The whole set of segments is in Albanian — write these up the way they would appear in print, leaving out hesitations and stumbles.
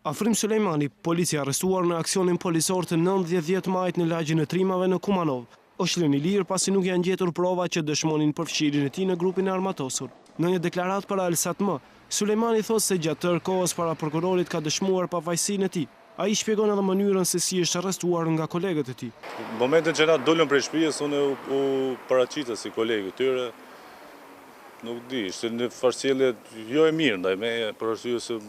Afrim Sulejmani, policia arrestuar në aksionin policor të 90 majit në lagjin e Trimave në Kumanov. Është lënë i lirë pasi nuk janë gjetur prova që dëshmonin përfshirjen e tij në grupin e armatosur. Në një deklaratë për Alsatm, Sulejmani thotë se gjatë tërë kohës para prokurorit ka dëshmuar pavajsinë e tij. Ai shpjegon edhe mënyrën se si është arrestuar nga kolegët e tij. Në momentin që na dolëm prej shtëpisë, unë u paraqita si kolegë tyre. Nuk di, ishte në farsjellje jo e mirë ndaj meje, për arsye se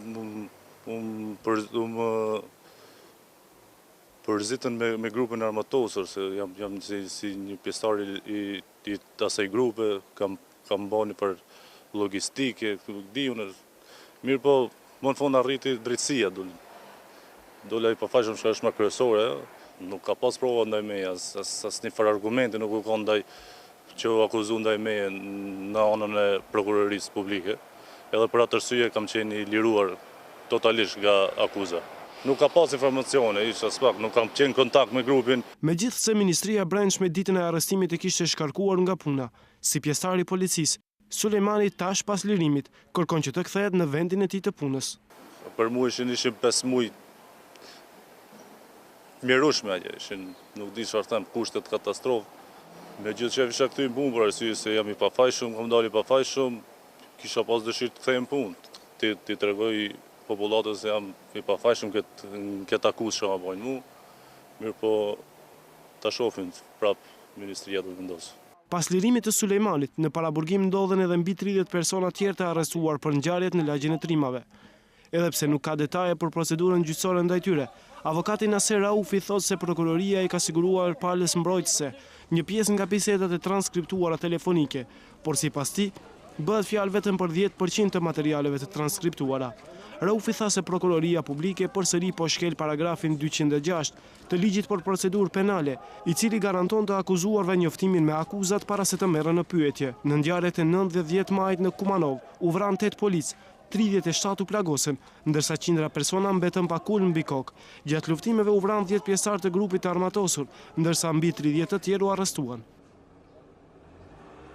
përzitën me grupin armatosur, se jam si një pjesëtar i asaj grupe, kam bani për logistike, nuk di unë. Mirë po, më në fund arriti drejtësia, dole i pafajshëm që është më kryesore, nuk ka pas prova ndaj meje, as një farë argumente nuk u ka ndaj që u akuzu ndaj meje në anën e prokurorisë publike, edhe për atë arsye kam qenë i liruar totalisht nga akuza. Nuk ka pas informacione, nuk kam qenë kontakt me grupin. Megjithse Ministria e Brendshme ditën e arrestimit e kishte shkarkuar nga puna, si pjesëtar i policisë, Sulejmani tash pas lirimit kërkon që të kthehet në vendin e tij të punës. Për mua ishin 5 muaj mjerueshme atje, nuk di çfarë them, kushtet katastrofë. Megjithëse që isha këtu i punë për arsye se jam i pafajshëm, kam dalë i pafajshëm, kisha pas dëshirë të kthehem punë. Ti tregoj popullatës se jam i pafajshëm këtë akuzë që ma bojnë mu, mirë po ta shohin prapë Ministria do të vendosë. Pas lirimit të Sulejmanit, në paraburgim ndodhen edhe mbi 30 persona tjerë të arrestuar për ngjarjet në lagjin e Trimave. Edhe pse nuk ka detaje për procedurën gjyqësore ndaj tyre, avokati Naser Raufi thotë se prokuroria i ka siguruar palës mbrojtëse një pjesë nga bisedat e transkriptuara telefonike, por sipas tij bëhet fjalë vetëm për 10% të materialeve të transkriptuara. Raufi tha se prokuroria publike përsëri po shkel paragrafin 206 të ligjit për procedurë penale, i cili garanton të akuzuarve njoftimin me akuzat para se të merren në pyetje. Në ngjarjet e 90 majit në Kumanov u vran 8 policë, 37 u plagosën, ndërsa qindra persona mbetën pa kulm mbi kokë. Gjatë luftimeve u vran 10 pjesëtar të grupit të armatosur, ndërsa mbi 30 të tjerë u arrestuan.